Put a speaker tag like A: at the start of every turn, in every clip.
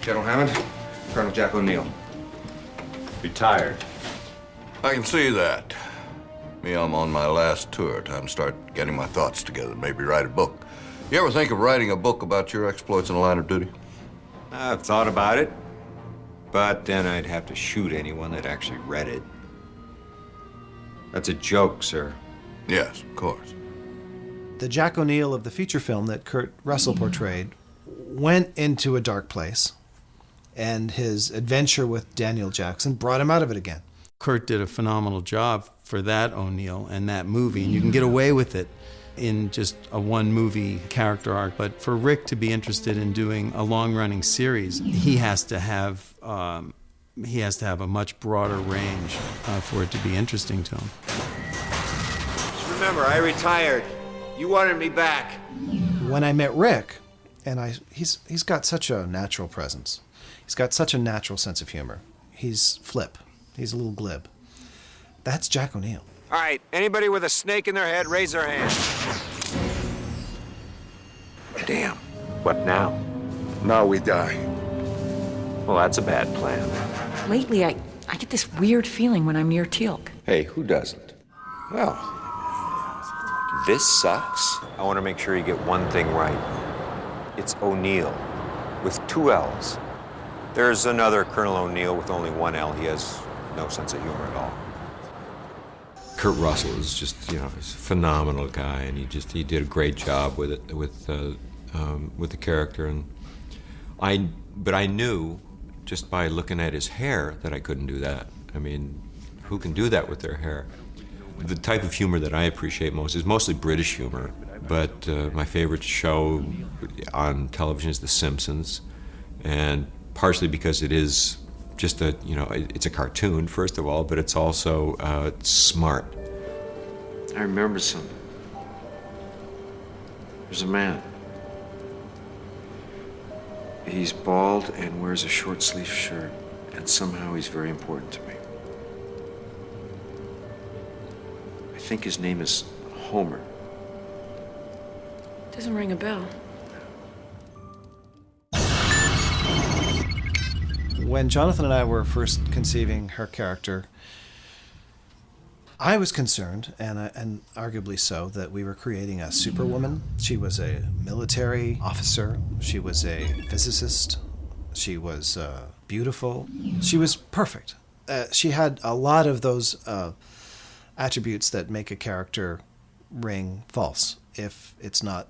A: General Hammond, Colonel Jack O'Neill.
B: Retired.
C: I can see that. Me, I'm on my last tour. Time to start getting my thoughts together, maybe write a book. You ever think of writing a book about your exploits in the line of duty?
A: I've thought about it, but then I'd have to shoot anyone that actually read it. That's a joke, sir.
C: Yes, of course.
D: The Jack O'Neill of the feature film that Kurt Russell portrayed went into a dark place, and his adventure with Daniel Jackson brought him out of it again.
E: Kurt did a phenomenal job for that O'Neill and that movie, and you can get away with it in just a one-movie character arc. But for Rick to be interested in doing a long-running series, he has to have a much broader range for it to be interesting to him.
A: Just remember, I retired. You wanted me back.
D: When I met Rick, and he's got such a natural presence. He's got such a natural sense of humor. He's flip. He's a little glib. That's Jack O'Neill.
A: All right, anybody with a snake in their head, raise their hand.
B: Damn. What now?
C: Now we die.
B: Well, that's a bad plan.
F: Lately, I get this weird feeling when I'm near Teal'c.
G: Hey, who doesn't? Well, this sucks.
A: I want to make sure you get one thing right. It's O'Neill, with 2 L's. There's another Colonel O'Neill with only 1 L. He has no sense of humor at all.
H: Kurt Russell is just, he's a phenomenal guy, and he did a great job with it, with the character. But I knew just by looking at his hair that I couldn't do that. I mean, who can do that with their hair? The type of humor that I appreciate most is mostly British humor, but my favorite show on television is The Simpsons, and partially because it is just it's a cartoon, first of all, but it's also smart.
I: I remember something. There's a man. He's bald and wears a short-sleeved shirt, and somehow he's very important to me. I think his name is Homer.
F: Doesn't ring a bell.
D: When Jonathan and I were first conceiving her character, I was concerned, and arguably so, that we were creating a superwoman. She was a military officer. She was a physicist. She was beautiful. She was perfect. She had a lot of those attributes that make a character ring false if it's not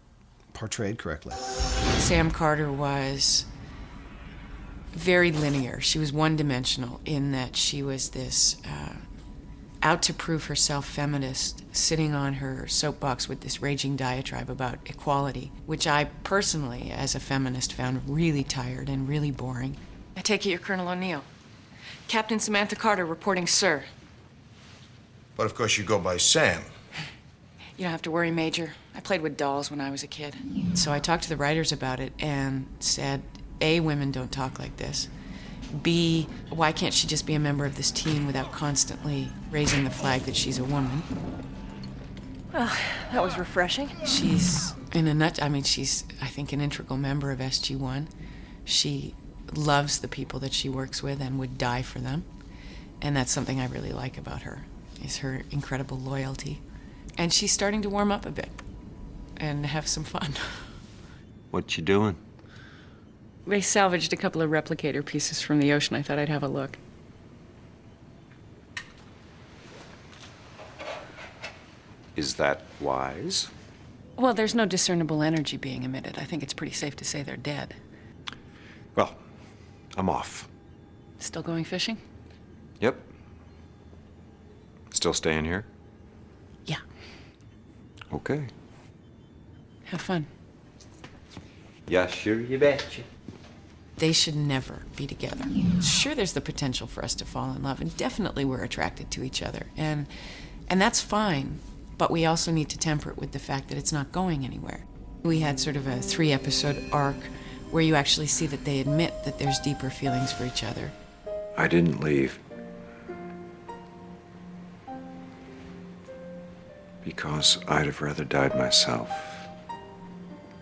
D: portrayed correctly.
F: Sam Carter was very linear. She was one-dimensional in that she was this out-to-prove-herself feminist sitting on her soapbox with this raging diatribe about equality, which I personally, as a feminist, found really tired and really boring. I take it you're Colonel O'Neill. Captain Samantha Carter reporting, sir.
C: But of course you go by Sam.
F: You don't have to worry, Major. I played with dolls when I was a kid. So I talked to the writers about it and said, A, women don't talk like this. B, why can't she just be a member of this team without constantly raising the flag that she's a woman?
J: Well, that was refreshing.
F: She's she's, I think, an integral member of SG-1. She loves the people that she works with and would die for them. And that's something I really like about her, is her incredible loyalty. And she's starting to warm up a bit and have some fun.
I: What you doing?
J: They salvaged a couple of replicator pieces from the ocean. I thought I'd have a look.
B: Is that wise?
J: Well, there's no discernible energy being emitted. I think it's pretty safe to say they're dead.
B: Well, I'm off.
J: Still going fishing?
B: Yep. Still staying here?
J: Yeah.
B: Okay.
J: Have fun.
B: Yeah, sure, you betcha.
F: They should never be together. Sure, there's the potential for us to fall in love, and definitely we're attracted to each other. And that's fine, but we also need to temper it with the fact that it's not going anywhere. We had sort of a 3-episode arc where you actually see that they admit that there's deeper feelings for each other.
I: I didn't leave because I'd have rather died myself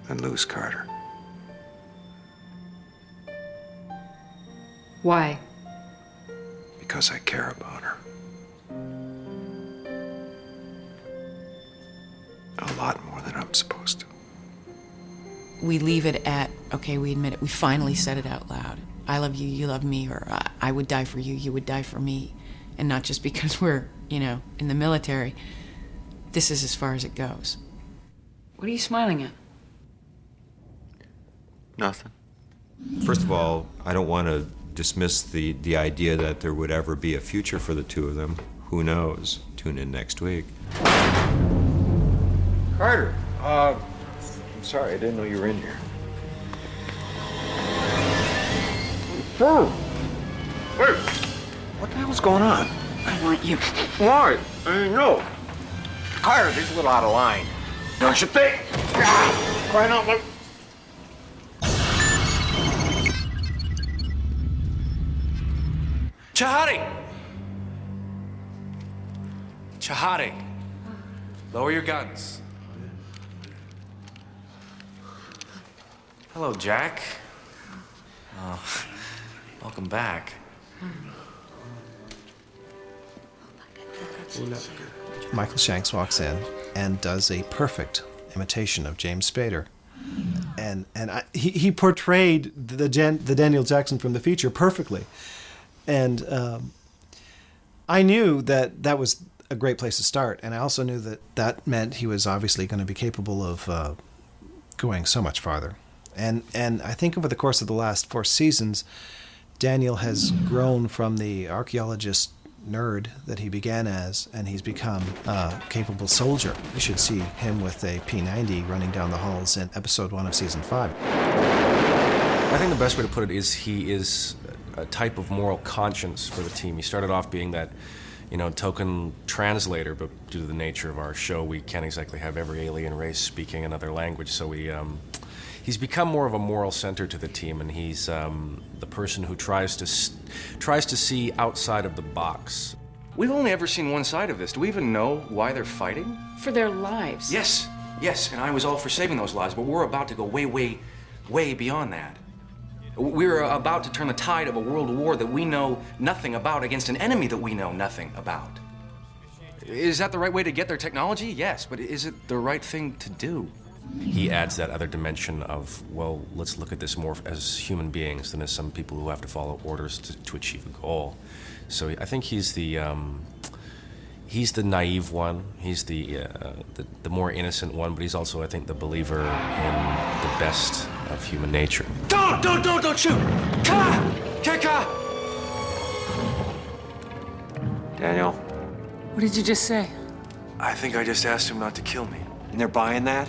I: than lose Carter.
J: Why?
I: Because I care about her. A lot more than I'm supposed to.
F: We leave it at, okay, we admit it. We finally said it out loud. I love you, you love me, or I would die for you, you would die for me. And not just because we're, in the military. This is as far as it goes.
J: What are you smiling at?
B: Nothing.
H: First of all, I don't want to dismiss the idea that there would ever be a future for the two of them. Who knows? Tune in next week.
I: Carter, I'm sorry, I didn't know you were in here. Wait, what the hell's going on?
J: I want you.
I: Why? I mean, no. Carter, this is a little out of line. Don't you think? Crying out loud.
K: Chahadi! Chahadi! Lower your guns. Hello, Jack. Oh, welcome back.
D: Michael Shanks walks in and does a perfect imitation of James Spader. And he portrayed the Daniel Jackson from the feature perfectly. And I knew that was a great place to start. And I also knew that meant he was obviously going to be capable of going so much farther. And I think over the course of the last 4 seasons, Daniel has grown from the archaeologist nerd that he began as, and he's become a capable soldier. You should see him with a P90 running down the halls in episode 1 of season 5.
L: I think the best way to put it is he is a type of moral conscience for the team. He started off being that, token translator, but due to the nature of our show, we can't exactly have every alien race speaking another language, so he's become more of a moral center to the team, and he's the person who tries to see outside of the box. We've only ever seen one side of this. Do we even know why they're fighting?
J: For their lives.
K: Yes, and I was all for saving those lives, but we're about to go way, way, way beyond that. We're about to turn the tide of a world war that we know nothing about against an enemy that we know nothing about. Is that the right way to get their technology? Yes, but is it the right thing to do?
L: He adds that other dimension of, well, let's look at this more as human beings than as some people who have to follow orders to achieve a goal. So I think he's the naive one. He's the more innocent one, but he's also, I think, the believer in the best of human nature.
K: Don't shoot! Ka!
I: Daniel,
J: What did you just say?
K: I think I just asked him not to kill me.
I: and they're buying that?